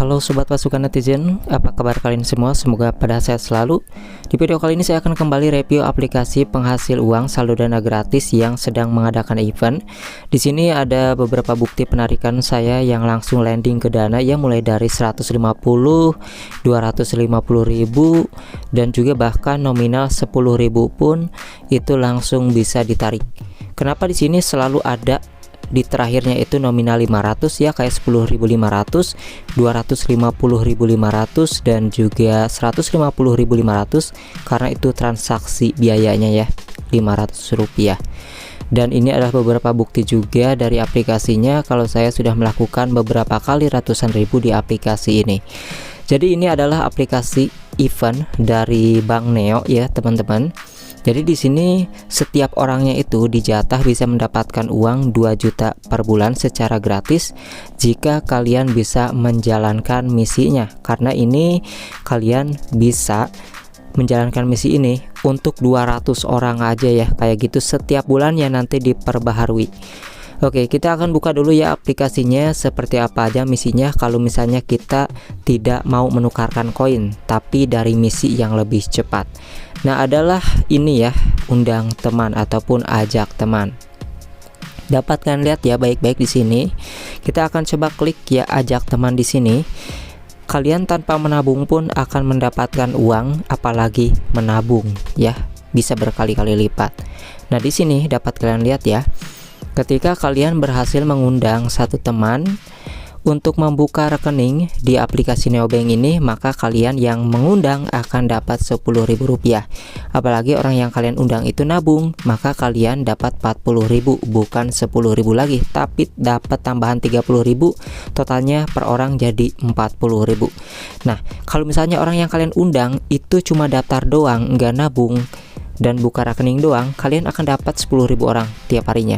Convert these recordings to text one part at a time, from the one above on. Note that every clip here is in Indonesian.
Halo sobat pasukan netizen, apa kabar kalian semua? Semoga pada sehat selalu. Di video kali ini saya akan kembali review aplikasi penghasil uang saldo dana gratis yang sedang mengadakan event. Di sini ada beberapa bukti penarikan saya yang langsung landing ke dana ya, mulai dari 150, 250.000 dan juga bahkan nominal 10.000 pun itu langsung bisa ditarik. Kenapa di sini selalu ada di terakhirnya itu nominal 500 ya, kayak 10.500, 250.500 dan juga 150.500, karena itu transaksi biayanya ya 500 rupiah. Dan ini adalah beberapa bukti juga dari aplikasinya kalau saya sudah melakukan beberapa kali ratusan ribu di aplikasi ini. Jadi ini adalah aplikasi event dari Bank Neo ya teman-teman. Jadi di sini setiap orangnya itu dijatah bisa mendapatkan uang 2 juta per bulan secara gratis jika kalian bisa menjalankan misinya. Karena ini kalian bisa menjalankan misi ini untuk 200 orang aja ya, kayak gitu setiap bulannya nanti diperbaharui. Oke, kita akan buka dulu ya aplikasinya, seperti apa aja misinya kalau misalnya kita tidak mau menukarkan koin tapi dari misi yang lebih cepat. Nah, adalah ini ya, undang teman ataupun ajak teman. Dapatkan lihat ya baik-baik di sini. Kita akan coba klik ya ajak teman di sini. Kalian tanpa menabung pun akan mendapatkan uang, apalagi menabung ya, bisa berkali-kali lipat. Nah, di sini dapat kalian lihat ya. Ketika kalian berhasil mengundang satu teman untuk membuka rekening di aplikasi Neobank ini, maka kalian yang mengundang akan dapat 10.000 rupiah. Apalagi orang yang kalian undang itu nabung, maka kalian dapat 40.000, bukan 10.000 lagi, tapi dapat tambahan 30.000, totalnya per orang jadi 40.000. Nah, kalau misalnya orang yang kalian undang itu cuma daftar doang, nggak nabung dan buka rekening doang, kalian akan dapat 10.000 orang tiap harinya.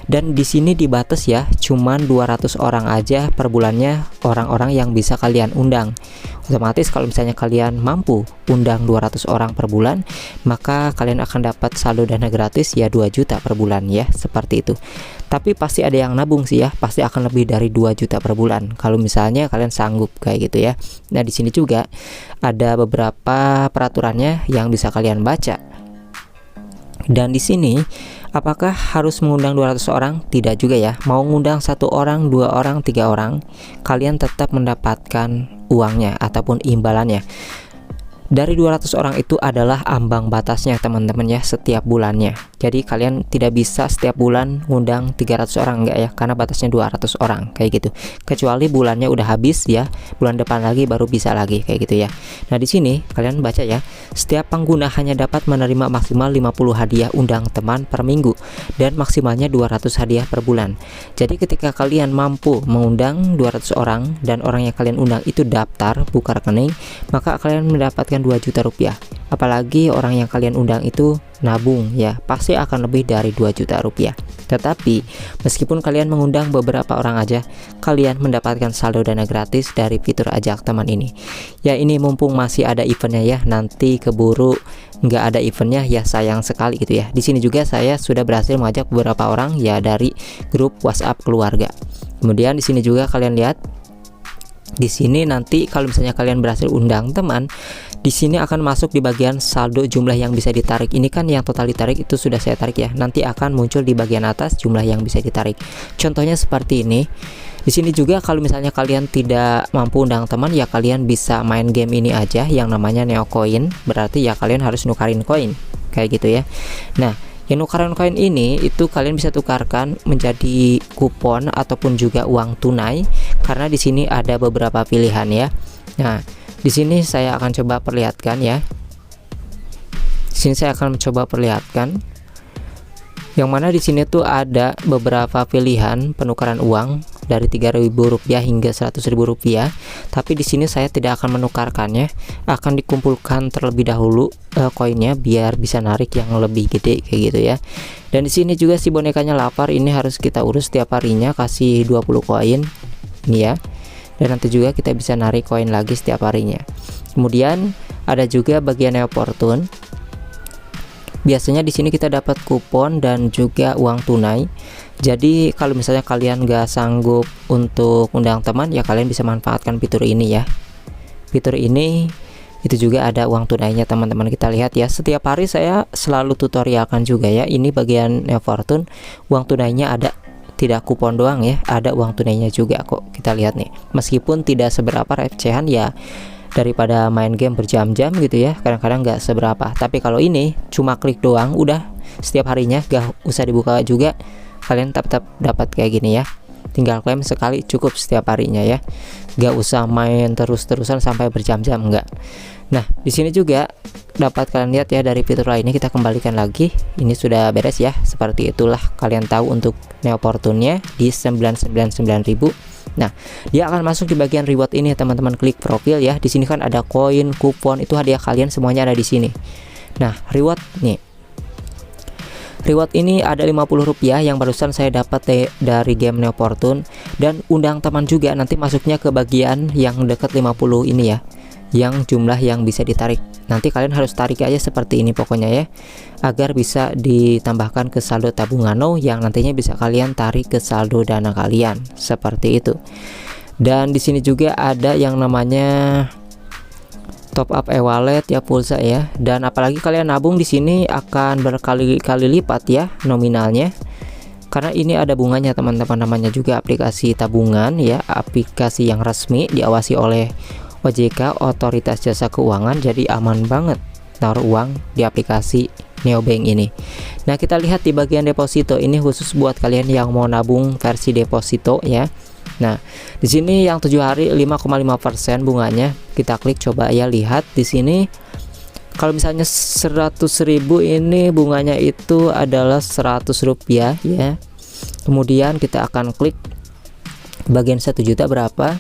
Dan di sini dibatas ya, cuman 200 orang aja per bulannya orang-orang yang bisa kalian undang. Otomatis kalau misalnya kalian mampu undang 200 orang per bulan, maka kalian akan dapat saldo dana gratis ya 2 juta per bulan ya, seperti itu. Tapi pasti ada yang nabung sih ya, pasti akan lebih dari 2 juta per bulan kalau misalnya kalian sanggup kayak gitu ya. Nah, di sini juga ada beberapa peraturannya yang bisa kalian baca. Dan di sini apakah harus mengundang 200 orang? Tidak juga ya. Mau ngundang 1 orang, 2 orang, 3 orang, kalian tetap mendapatkan uangnya ataupun imbalannya. Dari 200 orang itu adalah ambang batasnya teman-teman ya, setiap bulannya. Jadi kalian tidak bisa setiap bulan ngundang 300 orang, enggak ya, karena batasnya 200 orang kayak gitu. Kecuali bulannya udah habis ya, bulan depan lagi baru bisa lagi kayak gitu ya. Nah, di sini kalian baca ya, setiap pengguna hanya dapat menerima maksimal 50 hadiah undang teman per minggu dan maksimalnya 200 hadiah per bulan. Jadi ketika kalian mampu mengundang 200 orang dan orang yang kalian undang itu daftar buka rekening, maka kalian mendapatkan 2 juta rupiah. Apalagi orang yang kalian undang itu nabung ya, pasti akan lebih dari 2 juta rupiah. Tetapi meskipun kalian mengundang beberapa orang aja, kalian mendapatkan saldo dana gratis dari fitur ajak teman ini. Ya, ini mumpung masih ada eventnya ya, nanti keburu nggak ada eventnya ya sayang sekali gitu ya. Di sini juga saya sudah berhasil mengajak beberapa orang ya dari grup WhatsApp keluarga. Kemudian di sini juga kalian lihat, di sini nanti kalau misalnya kalian berhasil undang teman, di sini akan masuk di bagian saldo jumlah yang bisa ditarik. Ini kan yang total ditarik itu sudah saya tarik ya. Nanti akan muncul di bagian atas jumlah yang bisa ditarik. Contohnya seperti ini. Di sini juga kalau misalnya kalian tidak mampu undang teman ya, kalian bisa main game ini aja yang namanya Neo Coin. Berarti ya kalian harus nukarin koin kayak gitu ya. Nah, yang nukaran koin ini itu kalian bisa tukarkan menjadi kupon ataupun juga uang tunai, karena di sini ada beberapa pilihan ya. Nah, di sini saya akan coba perlihatkan ya. Di sini saya akan mencoba perlihatkan. Yang mana di sini tuh ada beberapa pilihan penukaran uang dari 3.000 rupiah hingga 100.000 rupiah. Tapi di sini saya tidak akan menukarkannya, akan dikumpulkan terlebih dahulu koinnya biar bisa narik yang lebih gede kayak gitu ya. Dan di sini juga si bonekanya lapar, ini harus kita urus tiap harinya, kasih 20 koin ini ya. Dan nanti juga kita bisa narik koin lagi setiap harinya. Kemudian ada juga bagian Neo Fortune. Biasanya di sini kita dapat kupon dan juga uang tunai. Jadi kalau misalnya kalian nggak sanggup untuk undang teman, ya kalian bisa manfaatkan fitur ini ya. Fitur ini itu juga ada uang tunainya teman-teman. Kita lihat ya, setiap hari saya selalu tutorialkan juga ya. Ini bagian Neo Fortune, uang tunainya ada, tidak kupon doang ya, ada uang tunainya juga kok. Kita lihat nih, meskipun tidak seberapa recehan ya, daripada main game berjam-jam gitu ya, kadang-kadang nggak seberapa. Tapi kalau ini cuma klik doang, udah setiap harinya, gak usah dibuka juga, kalian tetap dapat kayak gini ya. Tinggal klaim sekali cukup setiap harinya ya, gak usah main terus-terusan sampai berjam-jam, enggak. Nah di sini juga dapat kalian lihat ya, dari fitur lainnya kita kembalikan lagi. Ini sudah beres ya, seperti itulah kalian tahu untuk Neo Fortune-nya di 999.000. Nah dia akan masuk di bagian reward ini teman-teman. Klik profil ya, di sini kan ada koin, kupon, itu hadiah kalian semuanya ada di sini. Nah reward nih, reward ini ada Rp50 yang barusan saya dapat dari game Neo Fortune, dan undang teman juga nanti masuknya ke bagian yang dekat 50 ini ya, yang jumlah yang bisa ditarik. Nanti kalian harus tarik aja seperti ini pokoknya ya, agar bisa ditambahkan ke saldo tabungan yang nantinya bisa kalian tarik ke saldo dana kalian seperti itu. Dan di sini juga ada yang namanya top up e-wallet ya, pulsa ya. Dan apalagi kalian nabung di sini akan berkali-kali lipat ya nominalnya, karena ini ada bunganya teman-teman. Namanya juga aplikasi tabungan ya, aplikasi yang resmi diawasi oleh OJK, Otoritas Jasa Keuangan. Jadi aman banget taruh uang di aplikasi Neobank ini. Nah kita lihat di bagian deposito, ini khusus buat kalian yang mau nabung versi deposito ya. Nah di sini yang 7 hari 5,5% bunganya. Kita klik coba ya, lihat di sini. Kalau misalnya 100.000 ini bunganya itu adalah Rp100 ya. Kemudian kita akan klik bagian 1 juta berapa,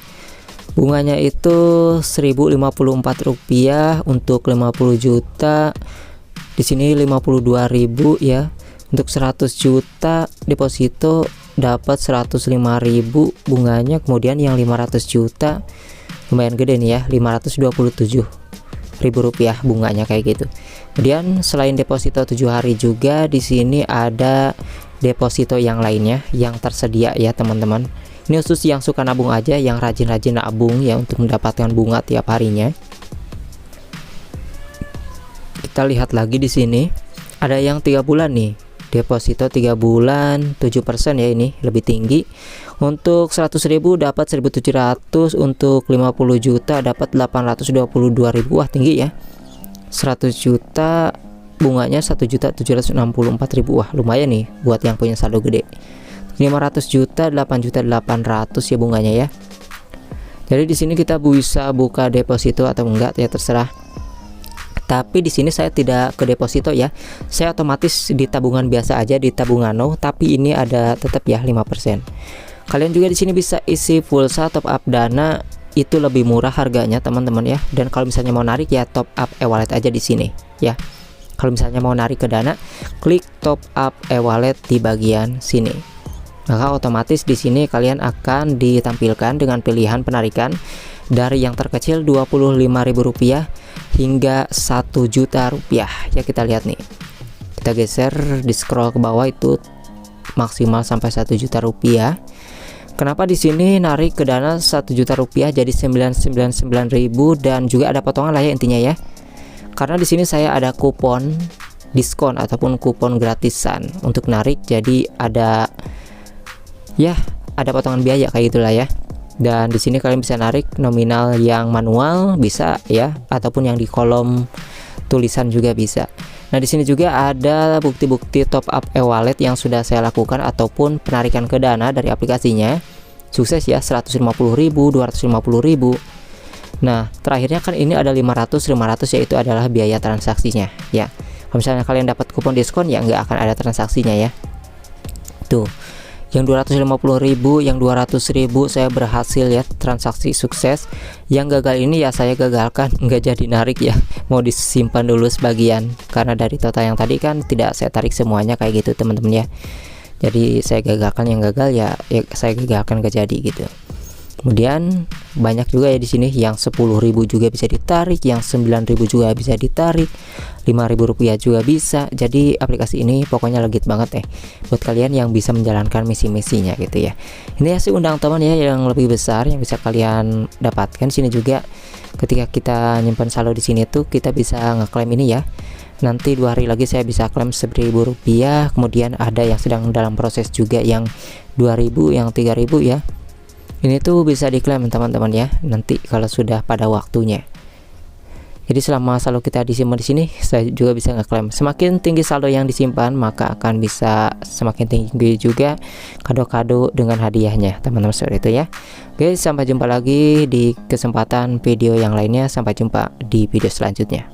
bunganya itu Rp1.054 untuk 50 juta. Di sini 52.000 ya. Untuk 100 juta deposito dapat 105.000 bunganya. Kemudian yang 500 juta lumayan gede nih ya, Rp527.000 bunganya kayak gitu. Kemudian selain deposito 7 hari juga di sini ada deposito yang lainnya yang tersedia ya teman-teman. Ini khusus yang suka nabung aja, yang rajin-rajin nabung ya, untuk mendapatkan bunga tiap harinya. Kita lihat lagi di sini ada yang 3 bulan nih, deposito 3 bulan 7% ya, ini lebih tinggi. Untuk 100.000 dapat 1.700, untuk 50 juta dapat 822.000. Wah tinggi ya. 100 juta bunganya 1.764.000. Wah lumayan nih buat yang punya saldo gede. 500 juta 8.800.000 ya bunganya ya. Jadi di sini kita bisa buka deposito atau enggak ya, terserah. Tapi di sini saya tidak ke deposito ya, saya otomatis di tabungan biasa aja, di tabungano. Tapi ini ada tetap ya 5%. Kalian juga di sini bisa isi pulsa, top up dana, itu lebih murah harganya teman-teman ya. Dan kalau misalnya mau narik ya top up e-wallet aja di sini ya. Kalau misalnya mau narik ke dana, klik top up e-wallet di bagian sini. Maka otomatis di sini kalian akan ditampilkan dengan pilihan penarikan dari yang terkecil Rp25.000 hingga Rp1 juta ya. Kita lihat nih, kita geser di scroll ke bawah, itu maksimal sampai Rp1 juta. Kenapa di sini narik ke dana Rp1 juta jadi 999.000, dan juga ada potongan lah ya intinya ya. Karena di sini saya ada kupon diskon ataupun kupon gratisan untuk narik, jadi ada ya, ada potongan biaya kayak gitulah ya. Dan di sini kalian bisa narik nominal yang manual bisa ya, ataupun yang di kolom tulisan juga bisa. Nah di sini juga ada bukti-bukti top up e-wallet yang sudah saya lakukan ataupun penarikan ke dana dari aplikasinya. Sukses ya, 150.000, 250.000. Nah terakhirnya kan ini ada 500 yaitu adalah biaya transaksinya ya. Kalau misalnya kalian dapat kupon diskon ya nggak akan ada transaksinya ya. Tuh, yang 250.000, yang 200.000 saya berhasil ya, transaksi sukses. Yang gagal ini ya saya gagalkan, nggak jadi narik ya, mau disimpan dulu sebagian, karena dari total yang tadi kan tidak saya tarik semuanya kayak gitu teman-teman ya. Jadi saya gagalkan, yang gagal ya saya gagalkan, nggak jadi gitu. Kemudian banyak juga ya di sini yang 10.000 juga bisa ditarik, yang 9.000 juga bisa ditarik, 5.000 rupiah juga bisa. Jadi aplikasi ini pokoknya legit banget buat kalian yang bisa menjalankan misi-misinya gitu ya. Ini hasil undang teman ya yang lebih besar yang bisa kalian dapatkan. Sini juga ketika kita nyimpan saldo di sini tuh kita bisa ngeklaim ini ya. Nanti 2 hari lagi saya bisa klaim 1.000 rupiah. Kemudian ada yang sedang dalam proses juga yang 2.000, yang 3.000 ya. Ini tuh bisa diklaim teman-teman ya, nanti kalau sudah pada waktunya. Jadi selama saldo kita disimpan di sini, saya juga bisa ngeklaim. Semakin tinggi saldo yang disimpan, maka akan bisa semakin tinggi juga kado-kado dengan hadiahnya, teman-teman, seperti itu ya. Oke, sampai jumpa lagi di kesempatan video yang lainnya. Sampai jumpa di video selanjutnya.